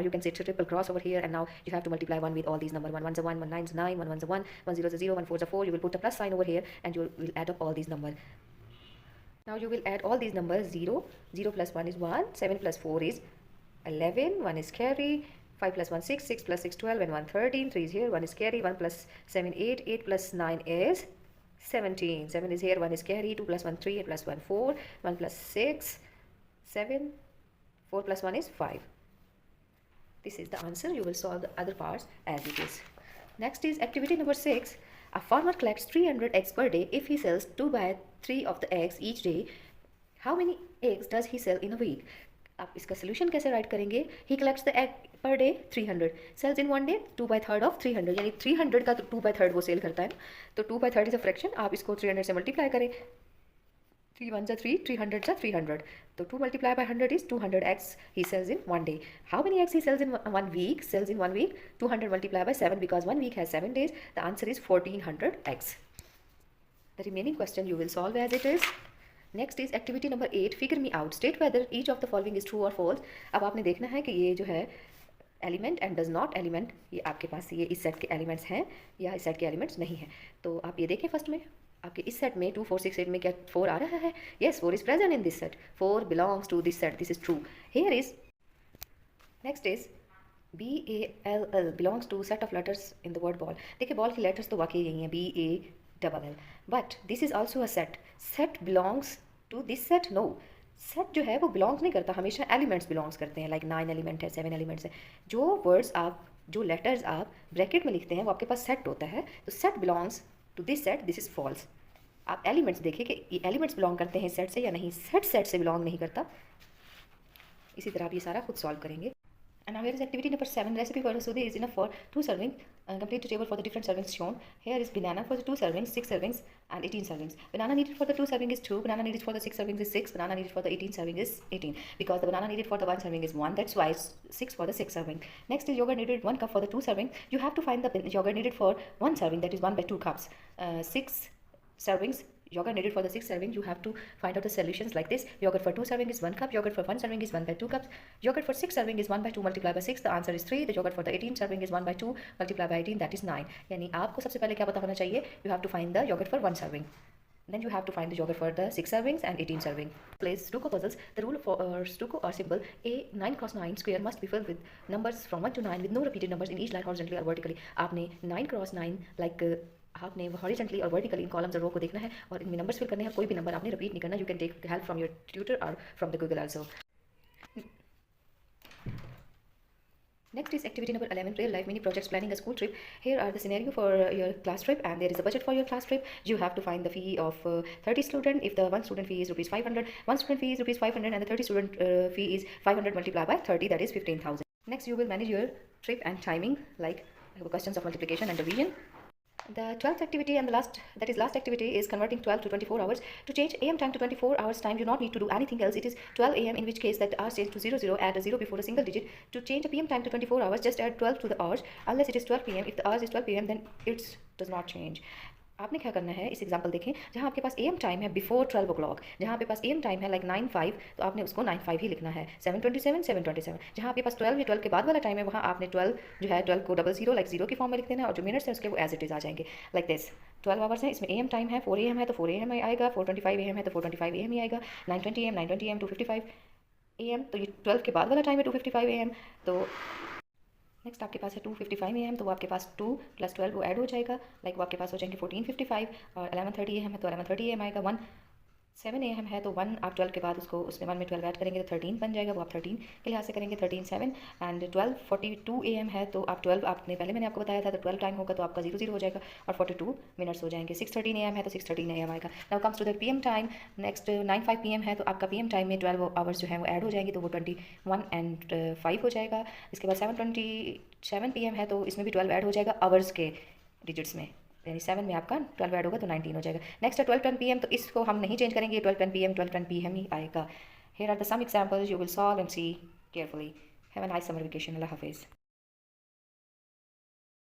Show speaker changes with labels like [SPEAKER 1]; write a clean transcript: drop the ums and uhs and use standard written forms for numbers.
[SPEAKER 1] You can say triple cross over here, and now you have to multiply 1 with all these numbers. 1 1 is 1, 1 9 is 9, 1 1 is 1, 1 0 is 0, 1 4 is 4. You will put a plus sign over here and you will add up all these numbers. Now you will add all these numbers. 0, 0 plus 1 is 1, 7 plus 4 is 11, 1 is carry, 5 plus 1 6, 6 plus 6 12, and 1 13, 3 is here, 1 is carry, 1 plus 7 8, 8 plus 9 is 17, 7 is here, 1 is carry, 2 plus 1 3, 8 plus 1 4, 1 plus 6 7, 4 plus 1 is 5. This is the answer. You will solve the other parts as it is. Next is activity number 6. A farmer collects 300 eggs per day. If he sells 2 by 3 of the eggs each day, how many eggs does he sell in a week? आप इसका solution कैसे right करेंगे? He collects the egg per day 300, sells in one day 2 by 3 of 300, यानी 300 का तो 2 by 3 वो cell करता है ना, तो 2 by 3 इज अ फ्रैक्शन. आप इसको 300 से मल्टीप्लाई करें. 3 1s are 3, 300s are 300. So 2 multiplied by 100 is 200 eggs he sells in one day. How many eggs he sells in 1 week? Sells in 1 week 200 multiplied by 7, because 1 week has 7 days. The answer is 1400 eggs. The remaining question you will solve as it is. Next is activity number 8. Figure me out. State whether each of the following is true or false. अब आपने देखना है कि ये जो है element and does not element, ये आपके पास ये इस सेट के एलिमेंट्स हैं या इस सेट के एलिमेंट्स नहीं हैं. तो आप ये देखें फर्स्ट में आपके इस सेट में 2 4 6 8 में क्या 4 आ रहा है? Yes, 4 is present in this set. 4 belongs to this set. This is true. Here is next is BALL belongs to set of letters in the word ball. देखिए बॉल की लेटर्स तो वाकई यही हैं, BALL, but this is also a set. Set belongs to this set? No. Set जो है वो belongs नहीं करता, हमेशा एलिमेंट्स बिलोंग्स करते हैं. लाइक 9 एलिमेंट है, 7 एलिमेंट्स है. जो वर्ड्स आप जो लेटर्स आप ब्रैकेट में लिखते हैं वो आपके पास सेट होता है. तो set belongs to this set. This is false. आप एलिमेंट्स देखिए कि ये एलिमेंट्स बिलोंग करते हैं सेट से या नहीं. सेट से बिलोंग नहीं करता. इसी तरह आप ये सारा खुद सॉल्व करेंगे. And now here is activity number 7. Recipe for Sudhi is enough for 2 servings. Complete the table for the different servings shown. Here is banana for the 2 servings, 6 servings, and 18 servings. Banana needed for the 2 serving is 2. Banana needed for the 6 servings is 6. Banana needed for the 18 serving is 18. Because the banana needed for the 1 serving is 1. That's why it's 6 for the 6 serving. Next is yogurt needed 1 cup for the 2 serving. You have to find the yogurt needed for 1 serving. That is 1 by 2 cups. 6 servings. Yogurt needed for the 6 serving. You have to find out the solutions like this. Yogurt for 2 serving is 1 cup. Yogurt for 1 serving is 1 by 2 cups. Yogurt for 6 serving is 1 by 2 multiplied by 6. The answer is 3. The yogurt for the 18 serving is 1 by 2 multiplied by 18. That is 9. यानी आपको सबसे पहले क्या पता होना चाहिए? You have to find the yogurt for 1 serving. Then you have to find the yogurt for the 6 servings and 18 serving. Place Stucco puzzles. The rule for Stucco are simple. A 9 cross 9 square must be filled with numbers from 1 to 9 with no repeated numbers in each line horizontally or vertically. आपने 9 cross 9 like आपने horizontally और vertically इन columns और रो को देखना है और इनमें numbers fill करने हैं. कोई भी नंबर आपने रिपीट नहीं करना. You can take help from your tutor और from the Google also. Next is activity number 11. Real life mini projects planning a school trip. Here are the scenario for your class trip, and there is a budget for your class trip. You have to find the fee of 30 student. If the one student fee is rupees 500, one student fee is rupees 500, and the 30 student fee is 500 multiplied by 30, that is 15,000. Next, you will manage your trip and timing like questions of multiplication and division. The 12th activity and the last activity is converting 12 to 24 hours. To change AM time to 24 hours time, you do not need to do anything else. It is 12 AM, in which case that hours change to 00, add a 0 before a single digit. To change a PM time to 24 hours, just add 12 to the hours, unless it is 12 PM. If the hours is 12 PM, then it does not change. आपने क्या करना है, इस example देखें. जहाँ आपके पास AM time है before 12 o'clock, जहाँ आपके पास AM टाइम है लाइक 9:05, तो आपने उसको 9:05 ही लिखना है. 7:27. जहाँ आपके पास 12 या 12 के बाद वाला टाइम है, वहाँ आपने 12 जो है 12 को 00 लाइक 0 की फॉर्म में लिख देना है, और जो मिनट्स हैं उसके वो एज इट इज़ आ जाएंगे लाइक दिस. 12 आवर्स हैं, इसमें AM टाइम है 4 AM है तो 4 AM आएगा, 4:25 AM है तो 4:25 AM ही आएगा, 9:20 AM 2:55 AM, तो ये 12 के बाद वाला टाइम है 2:55 AM. तो नेक्स्ट आपके पास है 2:55 AM, तो वो आपके पास 2 + 12 वो ऐड हो जाएगा लाइक वो आपके पास हो जाएंगे 14:55. और 11:30 AM है तो 11:30 AM आएगा. 7 AM है तो 1 आप 12 के बाद उसको उसमें 1 में 12 ऐड करेंगे तो 13 बन जाएगा. वो आप 13 के लिहाज से करेंगे 13 7. एंड 12:42 AM है तो आप 12 आपने पहले मैंने आपको बताया था तो 12 टाइम होगा तो आपका 00 हो जाएगा और 42 मिनट्स हो जाएंगे. 6:13 AM है तो 6:13 AM आएगा. Now comes to the PM time. Next 9:05 PM है तो आपका PM टाइम में 12 आवर्स जो है वो ऐड हो जाएंगे तो वो 21 and 5 हो जाएगा. इसके बाद 7:27 PM है तो इसमें भी 12 ऐड हो जाएगा आवर्स के डिजिट्स में, यानी 7 में आपका 12 ऐड होगा तो 19 हो जाएगा. नेक्स्ट है 12:10 PM, तो इसको हम नहीं चेंज करेंगे. 12:10 PM 12:10 PM ही आएगा. Here are the some examples you will solve and see carefully. Have a nice summer vacation. Allah Hafiz.